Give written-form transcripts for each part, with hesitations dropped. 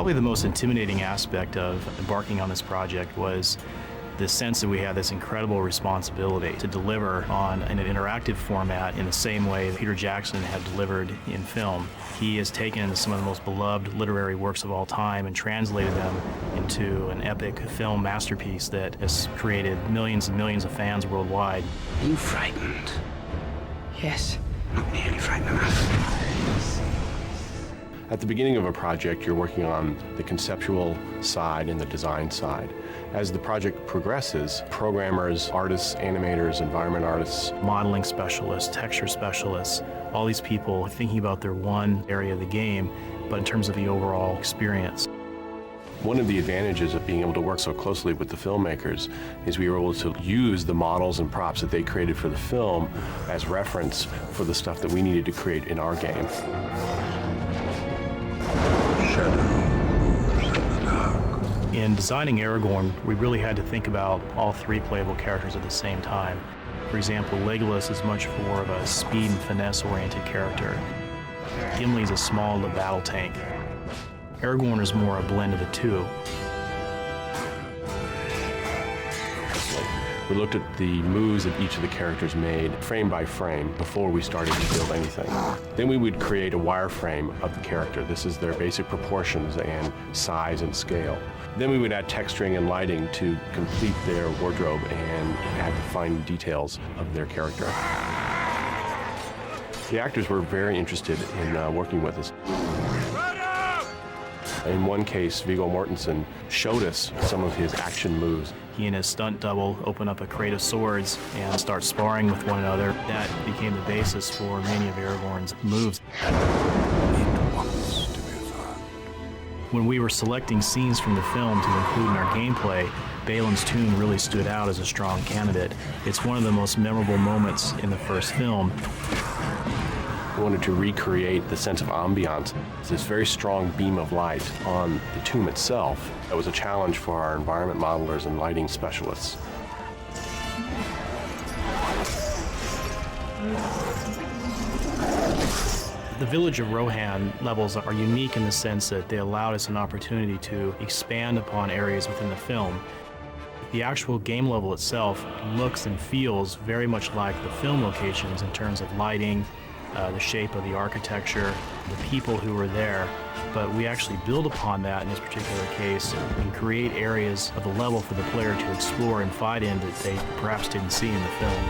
Probably the most intimidating aspect of embarking on this project was the sense that we had this incredible responsibility to deliver on an interactive format in the same way that Peter Jackson had delivered in film. He has taken some of the most beloved literary works of all time and translated them into an epic film masterpiece that has created millions and millions of fans worldwide. Are you frightened? Yes. Not nearly frightened enough. At the beginning of a project, you're working on the conceptual side and the design side. As the project progresses, programmers, artists, animators, environment artists, modeling specialists, texture specialists, all these people thinking about their one area of the game, but in terms of the overall experience. One of the advantages of being able to work so closely with the filmmakers is we were able to use the models and props that they created for the film as reference for the stuff that we needed to create in our game. In designing Aragorn, we really had to think about all three playable characters at the same time. For example, Legolas is much more of a speed and finesse-oriented character. Gimli's a small battle tank. Aragorn is more a blend of the two. We looked at the moves that each of the characters made frame by frame before we started to build anything. Then we would create a wireframe of the character. This is their basic proportions and size and scale. Then we would add texturing and lighting to complete their wardrobe and add the fine details of their character. The actors were very interested in working with us. In one case, Viggo Mortensen showed us some of his action moves. He and his stunt double open up a crate of swords and start sparring with one another. That became the basis for many of Aragorn's moves. It wants to be fun. When we were selecting scenes from the film to include in our gameplay, Balin's tune really stood out as a strong candidate. It's one of the most memorable moments in the first film. We wanted to recreate the sense of ambiance. It's this very strong beam of light on the tomb itself. That was a challenge for our environment modelers and lighting specialists. The village of Rohan levels are unique in the sense that they allowed us an opportunity to expand upon areas within the film. The actual game level itself looks and feels very much like the film locations in terms of lighting, the shape of the architecture, the people who were there, but we actually build upon that in this particular case and create areas of the level for the player to explore and fight in that they perhaps didn't see in the film.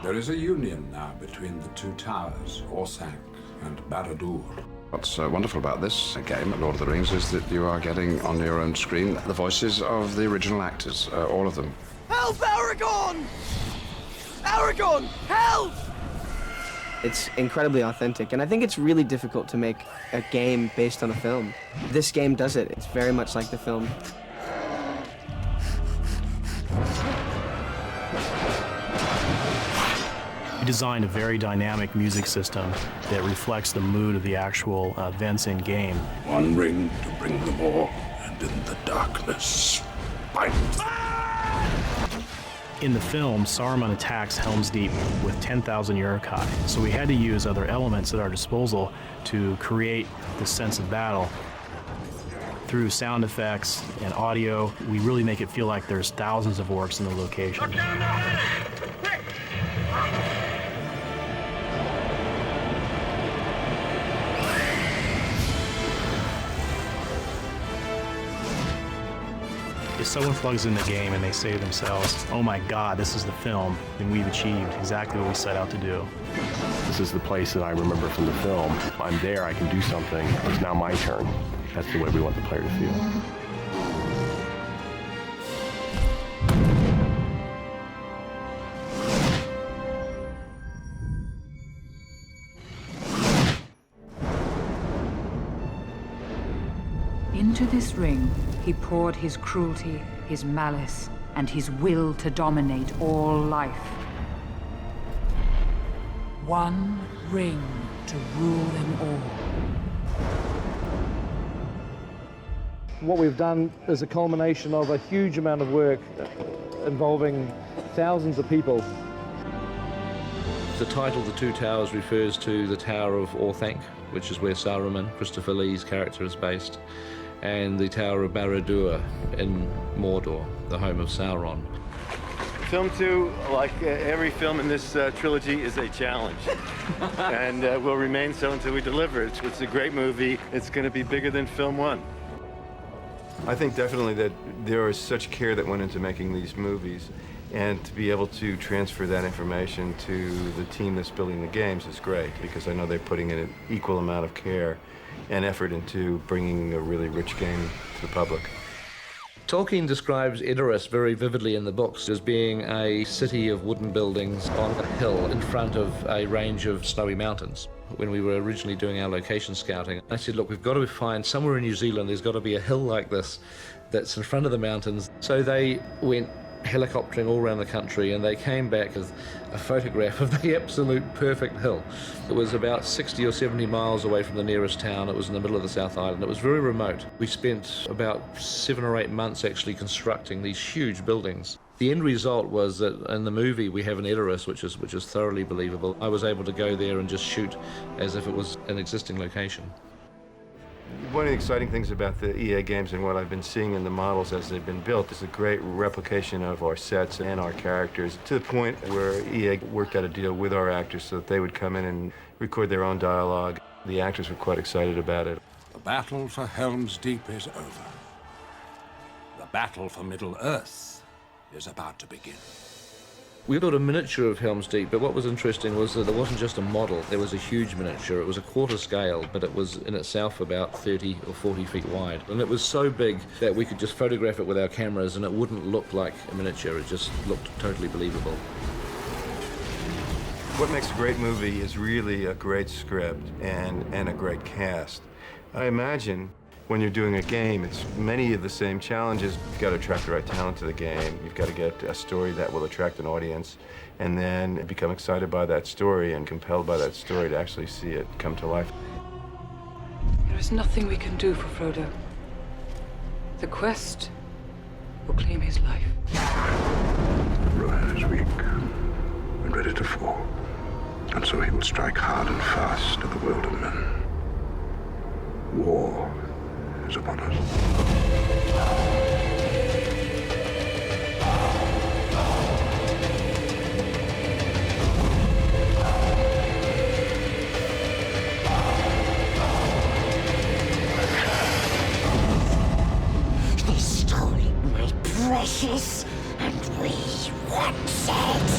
There is a union now between the two towers, Orthanc and Barad-dûr. What's wonderful about this game, Lord of the Rings, is that you are getting on your own screen the voices of the original actors, all of them. Help, Aragorn! Aragorn, help! It's incredibly authentic, and I think it's really difficult to make a game based on a film. This game does it. It's very much like the film. We designed a very dynamic music system that reflects the mood of the actual events in game. One ring to bring them all, and in the darkness, fight. In the film, Saruman attacks Helm's Deep with 10,000 Uruk-hai, so we had to use other elements at our disposal to create the sense of battle. Through sound effects and audio, we really make it feel like there's thousands of orcs in the location. If someone plugs in the game and they say to themselves, oh my God, this is the film, then we've achieved exactly what we set out to do. This is the place that I remember from the film. I'm there, I can do something. It's now my turn. That's the way we want the player to feel. Into this ring, he poured his cruelty, his malice, and his will to dominate all life. One ring to rule them all. What we've done is a culmination of a huge amount of work involving thousands of people. The title, The Two Towers, refers to the Tower of Orthanc, which is where Saruman, Christopher Lee's character, is based, and the Tower of Barad-dûr in Mordor, the home of Sauron. Film 2, like every film in this trilogy, is a challenge. And will remain so until we deliver it. It's a great movie. It's going to be bigger than film 1. I think definitely that there is such care that went into making these movies, and to be able to transfer that information to the team that's building the games is great, because I know they're putting in an equal amount of care and effort into bringing a really rich game to the public. Tolkien describes Edoras very vividly in the books as being a city of wooden buildings on a hill in front of a range of snowy mountains. When we were originally doing our location scouting, I said, look, we've got to find somewhere in New Zealand, there's got to be a hill like this that's in front of the mountains. So they went helicoptering all around the country, and they came back with a photograph of the absolute perfect hill. It was about 60 or 70 miles away from the nearest town. It was in the middle of the South Island. It was very remote. We spent about 7 or 8 months actually constructing these huge buildings. The end result was that in the movie we have an Edoras, which is thoroughly believable. I was able to go there and just shoot as if it was an existing location. One of the exciting things about the EA games and what I've been seeing in the models as they've been built is a great replication of our sets and our characters, to the point where EA worked out a deal with our actors so that they would come in and record their own dialogue. The actors were quite excited about it. The battle for Helm's Deep is over. The battle for Middle-earth is about to begin. We built a miniature of Helm's Deep, but what was interesting was that there wasn't just a model, there was a huge miniature. It was a quarter scale, but it was in itself about 30 or 40 feet wide. And it was so big that we could just photograph it with our cameras and it wouldn't look like a miniature, it just looked totally believable. What makes a great movie is really a great script and a great cast. I imagine when you're doing a game, it's many of the same challenges. You've got to attract the right talent to the game. You've got to get a story that will attract an audience, and then become excited by that story and compelled by that story to actually see it come to life. There is nothing we can do for Frodo. The quest will claim his life. Rohan is weak and ready to fall, and so he will strike hard and fast at the world of men. War is upon us. They stole my precious, and we want it.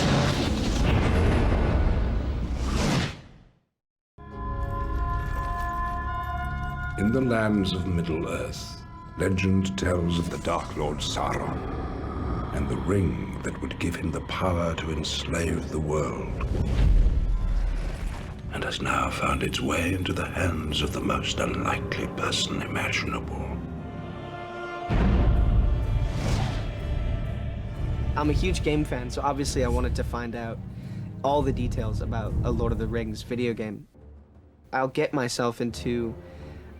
In the lands of Middle-earth, legend tells of the Dark Lord Sauron and the ring that would give him the power to enslave the world, and has now found its way into the hands of the most unlikely person imaginable. I'm a huge game fan, so obviously I wanted to find out all the details about a Lord of the Rings video game. I'll get myself into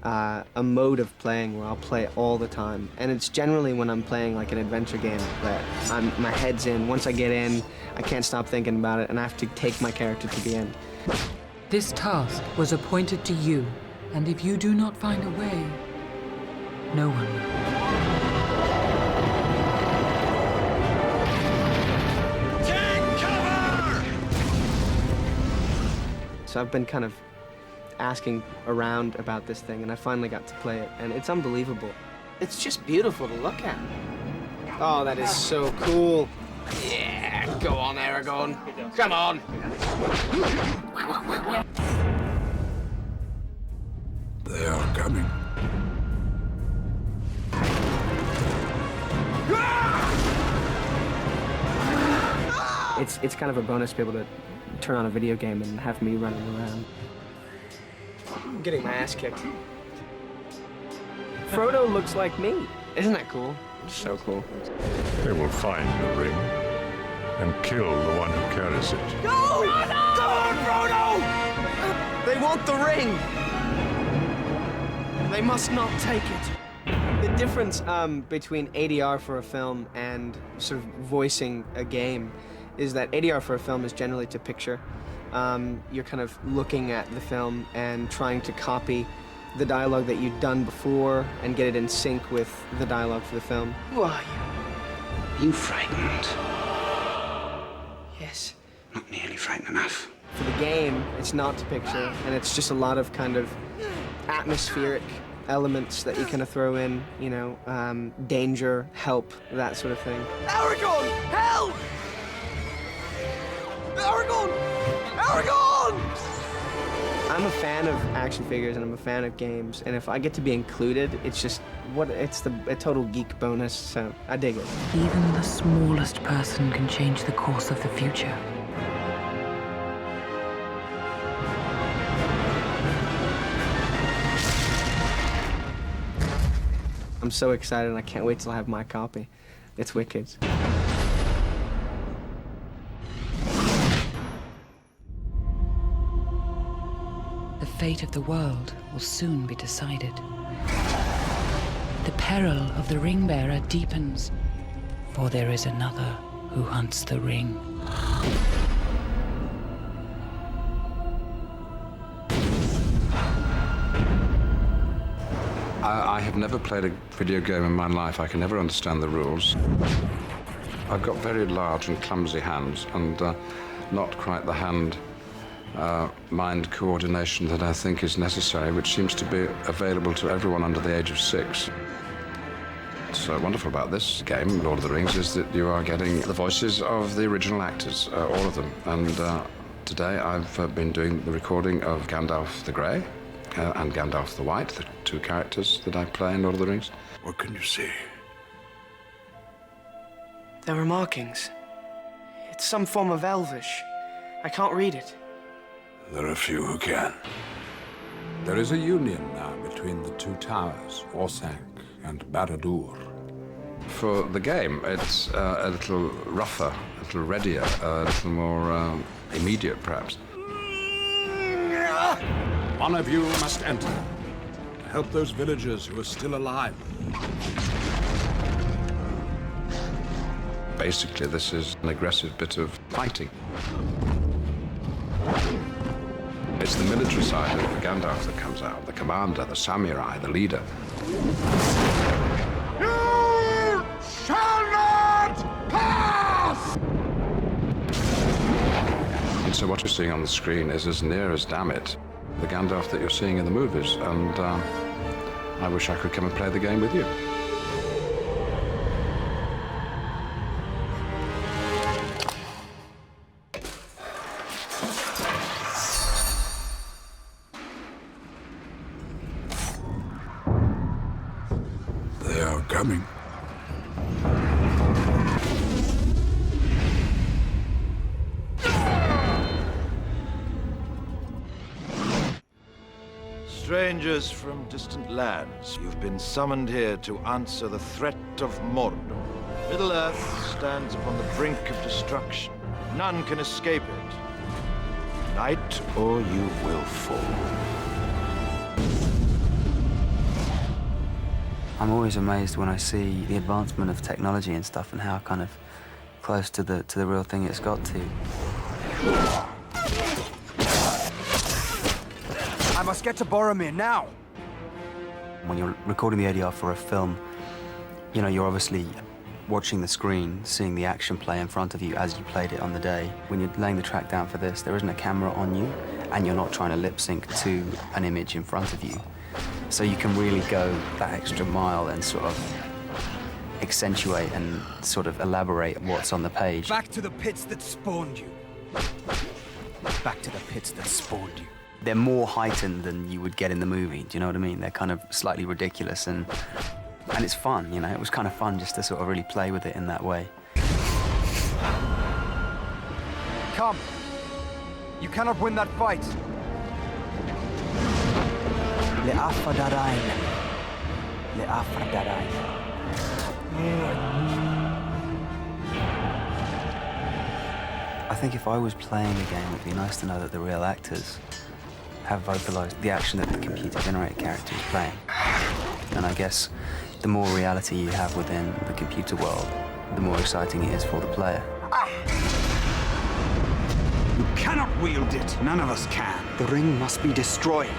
a mode of playing where I'll play all the time, and it's generally when I'm playing like an adventure game that my head's in. Once I get in, I can't stop thinking about it, and I have to take my character to the end. This task was appointed to you, and if you do not find a way, no one will. Take cover! So I've been kind of asking around about this thing, and I finally got to play it, and it's unbelievable. It's just beautiful to look at. Oh, that is so cool. Yeah, go on, Aragorn. Come on. They are coming. It's kind of a bonus to be able to turn on a video game and have me running around. I'm getting my ass kicked. Frodo looks like me. Isn't that cool? So cool. They will find the ring and kill the one who carries it. Go! Come on, Frodo! They want the ring! They must not take it. The difference between ADR for a film and sort of voicing a game is that ADR for a film is generally to picture, You're kind of looking at the film and trying to copy the dialogue that you'd done before and get it in sync with the dialogue for the film. Who are you? Are you frightened? Yes. Not nearly frightened enough. For the game, it's not to picture, and it's just a lot of kind of atmospheric elements that you kind of throw in, you know, danger, help, that sort of thing. Aragorn! Help! Aragorn! Aragorn! I'm a fan of action figures and I'm a fan of games, and if I get to be included, it's just a total geek bonus, so I dig it. Even the smallest person can change the course of the future. I'm so excited and I can't wait till I have my copy. It's wicked. The fate of the world will soon be decided. The peril of the ring-bearer deepens, for there is another who hunts the ring. I have never played a video game in my life. I can never understand the rules. I've got very large and clumsy hands and not quite the hand-mind coordination that I think is necessary, which seems to be available to everyone under the age of 6. What's wonderful about this game, Lord of the Rings, is that you are getting the voices of the original actors, all of them. And today I've been doing the recording of Gandalf the Grey and Gandalf the White, the 2 characters that I play in Lord of the Rings. What can you see? There are markings. It's some form of Elvish. I can't read it. There are few who can. There is a union now between the 2 towers, Orsank and Barad-dûr. For the game, it's a little rougher, a little readier, a little more immediate, perhaps. One of you must enter to help those villagers who are still alive. Basically, this is an aggressive bit of fighting. It's the military side of Gandalf that comes out, the commander, the samurai, the leader. You shall not pass! And so what you're seeing on the screen is as near as, damn it, the Gandalf that you're seeing in the movies. And I wish I could come and play the game with you. They are coming. Strangers from distant lands, you've been summoned here to answer the threat of Mordor. Middle-earth stands upon the brink of destruction. None can escape it. Unite, or you will fall. I'm always amazed when I see the advancement of technology and stuff and how kind of close to the real thing it's got to. I must get to Boromir now! When you're recording the ADR for a film, you know, you're obviously watching the screen, seeing the action play in front of you as you played it on the day. When you're laying the track down for this, there isn't a camera on you, and you're not trying to lip sync to an image in front of you. So you can really go that extra mile and sort of accentuate and sort of elaborate what's on the page. Back to the pits that spawned you. Back to the pits that spawned you. They're more heightened than you would get in the movie, do you know what I mean? They're kind of slightly ridiculous and it's fun, you know? It was kind of fun just to sort of really play with it in that way. Come. You cannot win that fight. Le'afadarain. Le'afadarain. I think if I was playing the game, it'd be nice to know that the real actors have vocalized the action that the computer-generated character is playing. And I guess the more reality you have within the computer world, the more exciting it is for the player. cannot wield it. None of us can. The ring must be destroyed.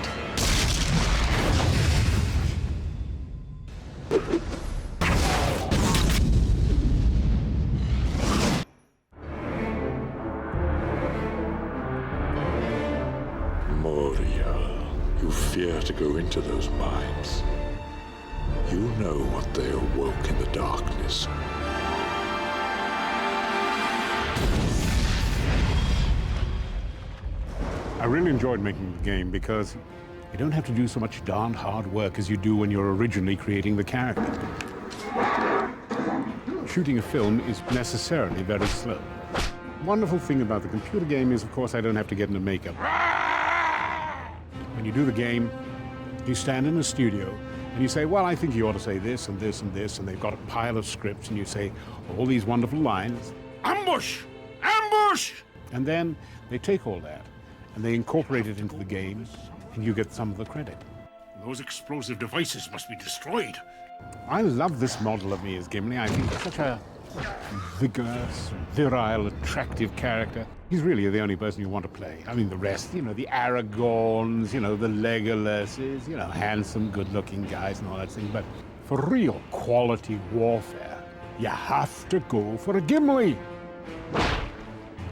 Moria, you fear to go into those mines. You know what they awoke in the darkness. I really enjoyed making the game because you don't have to do so much darned hard work as you do when you're originally creating the character. Shooting a film is necessarily very slow. Wonderful thing about the computer game is, of course, I don't have to get into makeup. When you do the game, you stand in a studio and you say, well, I think you ought to say this and this and this, and they've got a pile of scripts, and you say all these wonderful lines. Ambush! Ambush! And then they take all that and they incorporate it into the game, and you get some of the credit. Those explosive devices must be destroyed. I love this model of me as Gimli. I think he's such a vigorous, virile, attractive character. He's really the only person you want to play. I mean, the rest, you know, the Aragorns, you know, the Legolases, you know, handsome, good-looking guys and all that thing. But for real quality warfare, you have to go for a Gimli.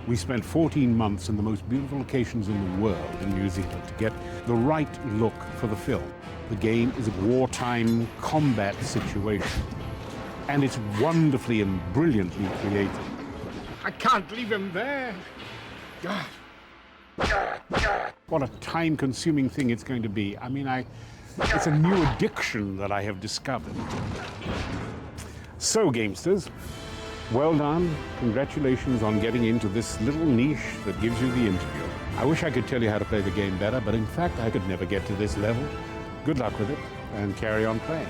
We spent 14 months in the most beautiful locations in the world in New Zealand to get the right look for the film. The game is a wartime combat situation, and it's wonderfully and brilliantly created. I can't leave him there. What a time-consuming thing it's going to be. I mean, it's a new addiction that I have discovered. So, gamesters, well done. Congratulations on getting into this little niche that gives you the interview. I wish I could tell you how to play the game better, but in fact, I could never get to this level. Good luck with it, and carry on playing.